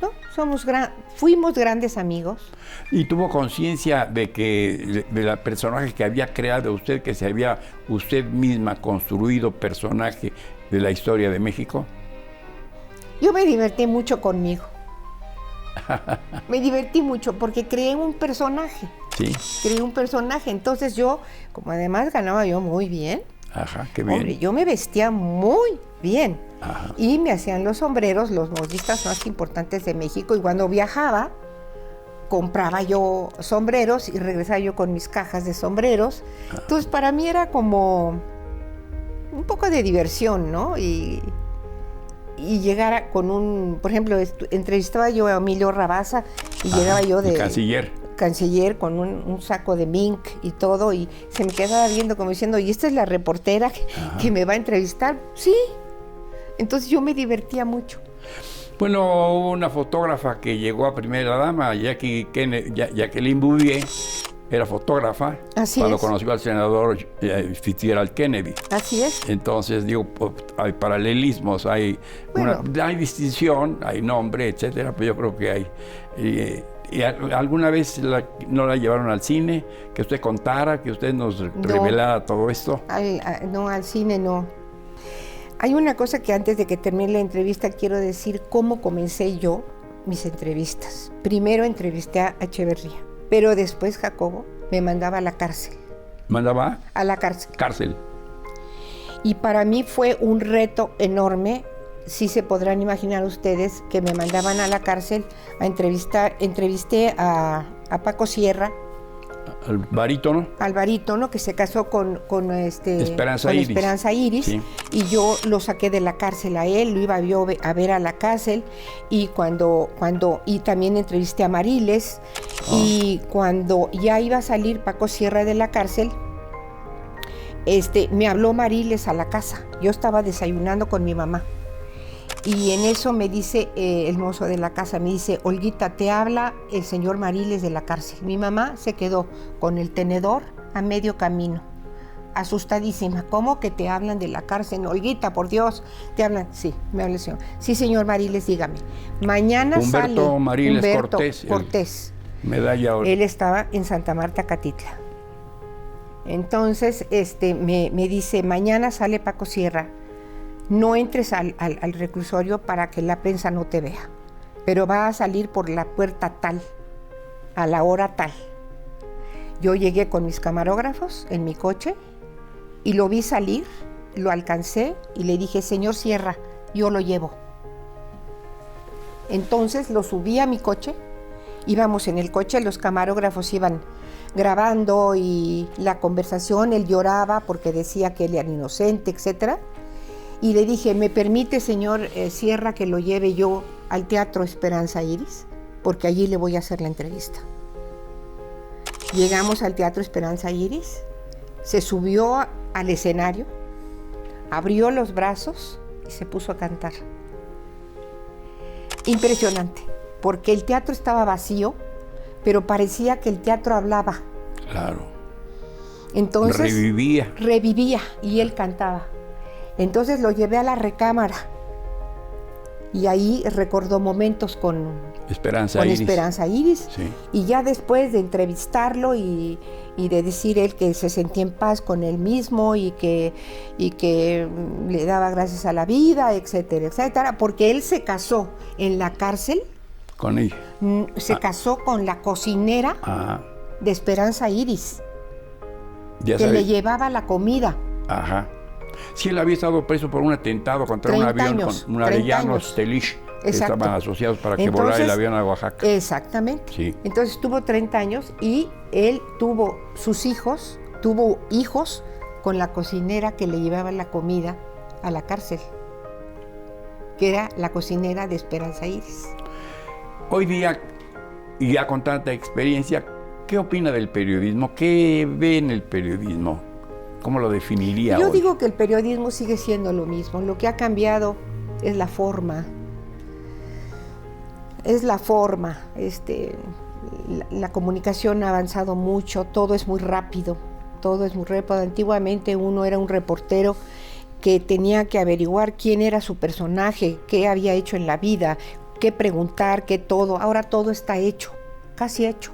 No, fuimos grandes amigos. ¿Y tuvo conciencia de la personaje que había creado usted, que se había usted misma construido personaje de la historia de México? Yo me divertí mucho conmigo. Me divertí mucho porque creé un personaje. Sí. Creé un personaje. Entonces yo, como además ganaba yo muy bien. Ajá, qué bien. Hombre, yo me vestía muy bien. Ajá. Y me hacían los sombreros, los modistas más importantes de México. Y cuando viajaba, compraba yo sombreros y regresaba yo con mis cajas de sombreros. Ajá. Entonces para mí era como un poco de diversión, ¿no? Y llegara con por ejemplo, entrevistaba yo a Emilio Rabasa y llegaba yo de canciller con un saco de mink y todo, y se me quedaba viendo como diciendo, ¿y esta es la reportera que me va a entrevistar? Sí. Entonces yo me divertía mucho. Bueno, hubo una fotógrafa que llegó a primera dama, Jacqueline Bouvier, era fotógrafa. Así cuando es. Conoció al senador Fitzgerald Kennedy. Así es. Entonces, digo, hay paralelismos, hay distinción, hay nombre, etcétera, pero yo creo que hay. ¿Y alguna vez no la llevaron al cine? Que usted contara, que usted nos revelara todo esto. No, al cine no. Hay una cosa que antes de que termine la entrevista quiero decir cómo comencé yo mis entrevistas. Primero entrevisté a Echeverría, pero después Jacobo me mandaba a la cárcel. ¿Mandaba? A la cárcel. Cárcel. Y para mí fue un reto enorme. Sí se podrán imaginar ustedes que me mandaban a la cárcel a entrevistar. Entrevisté a Paco Sierra. Al barítono. Al barítono, que se casó con Esperanza Iris. Sí. Y yo lo saqué de la cárcel a él, lo iba yo a ver a la cárcel. Y y también entrevisté a Mariles. Y cuando ya iba a salir Paco Sierra de la cárcel, me habló Mariles a la casa. Yo estaba desayunando con mi mamá. Y en eso me dice el mozo de la casa, me dice, Olguita, te habla el señor Mariles de la cárcel. Mi mamá se quedó con el tenedor a medio camino, asustadísima. ¿Cómo que te hablan de la cárcel? Olguita, por Dios, te hablan. Sí, me habla el señor. Sí, señor Mariles, dígame. Mañana sale Humberto Cortés. Medalla oro. Él estaba en Santa Marta, Catitla. Entonces, me dice, mañana sale Paco Sierra. No entres al reclusorio para que la prensa no te vea, pero va a salir por la puerta tal, a la hora tal. Yo llegué con mis camarógrafos en mi coche y lo vi salir, lo alcancé y le dije, señor Sierra, yo lo llevo. Entonces lo subí a mi coche, íbamos en el coche, los camarógrafos iban grabando y la conversación, él lloraba porque decía que él era inocente, etcétera. Y le dije, ¿me permite, señor Sierra, que lo lleve yo al Teatro Esperanza Iris? Porque allí le voy a hacer la entrevista. Llegamos al Teatro Esperanza Iris, se subió al escenario, abrió los brazos y se puso a cantar. Impresionante, porque el teatro estaba vacío, pero parecía que el teatro hablaba. Claro. Entonces revivía y él cantaba. Entonces lo llevé a la recámara y ahí recordó momentos con Esperanza Iris. Sí. Y ya después de entrevistarlo y de decir él que se sentía en paz con él mismo y que le daba gracias a la vida, etcétera, etcétera, porque él se casó en la cárcel con ella. Se casó con la cocinera Ajá. de Esperanza Iris, Ya que le sabes. llevaba la comida. Ajá. Sí, él había estado preso por un atentado contra un 30 avión años, con un 30 Arellano años. Telich, que Exacto. estaban asociados para que volara el Entonces, avión a Oaxaca. Exactamente. Sí. Entonces tuvo 30 años y él tuvo hijos con la cocinera que le llevaba la comida a la cárcel, que era la cocinera de Esperanza Iris. Hoy día, y ya con tanta experiencia, ¿qué opina del periodismo? ¿Qué ve en el periodismo? ¿Cómo lo definiría Yo hoy? digo que el periodismo sigue siendo lo mismo. Lo que ha cambiado es la forma. Es la forma. La comunicación ha avanzado mucho, todo es muy rápido. Todo es muy rápido. Antiguamente uno era un reportero que tenía que averiguar quién era su personaje, qué había hecho en la vida, qué preguntar, qué todo. Ahora todo está hecho, casi hecho.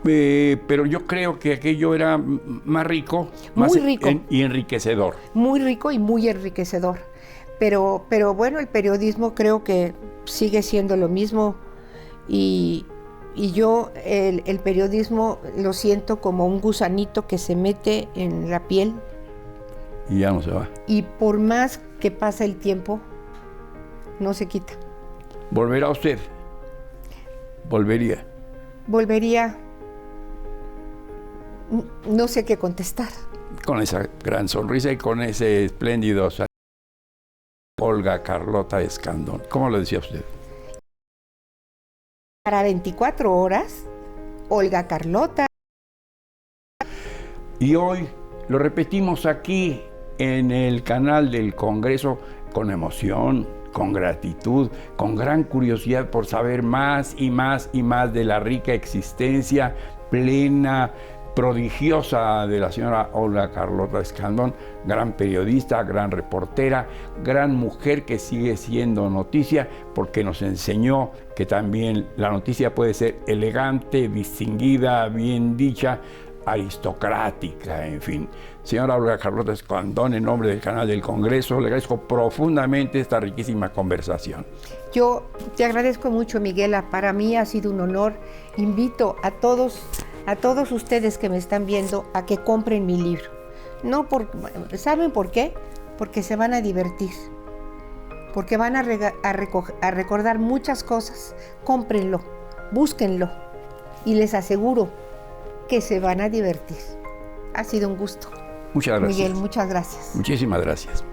Pero yo creo que aquello era más rico, más Muy rico. y enriquecedor. Muy rico y muy enriquecedor. Pero bueno, el periodismo creo que sigue siendo lo mismo y yo el periodismo lo siento como un gusanito que se mete en la piel Y ya no se va. y por más que pasa el tiempo, no se quita. ¿Volverá usted? Volvería. Volvería, no sé qué contestar. Con esa gran sonrisa y con ese espléndido Olga Carlota Escandón. ¿Cómo lo decía usted? Para 24 horas, Olga Carlota. Y hoy lo repetimos aquí en el canal del Congreso con emoción, con gratitud, con gran curiosidad por saber más y más y más de la rica existencia plena, prodigiosa de la señora Olga Carlota Escandón, gran periodista, gran reportera, gran mujer que sigue siendo noticia porque nos enseñó que también la noticia puede ser elegante, distinguida, bien dicha, aristocrática, en fin. Señora Olga Carlota Escandón, en nombre del canal del Congreso, le agradezco profundamente esta riquísima conversación. Yo te agradezco mucho, Miguela. Para mí ha sido un honor. Invito a todos ustedes que me están viendo a que compren mi libro. ¿Saben por qué? Porque se van a divertir. Porque van a recordar muchas cosas. Cómprenlo, búsquenlo y les aseguro que se van a divertir. Ha sido un gusto. Muchas gracias. Miguel, muchas gracias. Muchísimas gracias.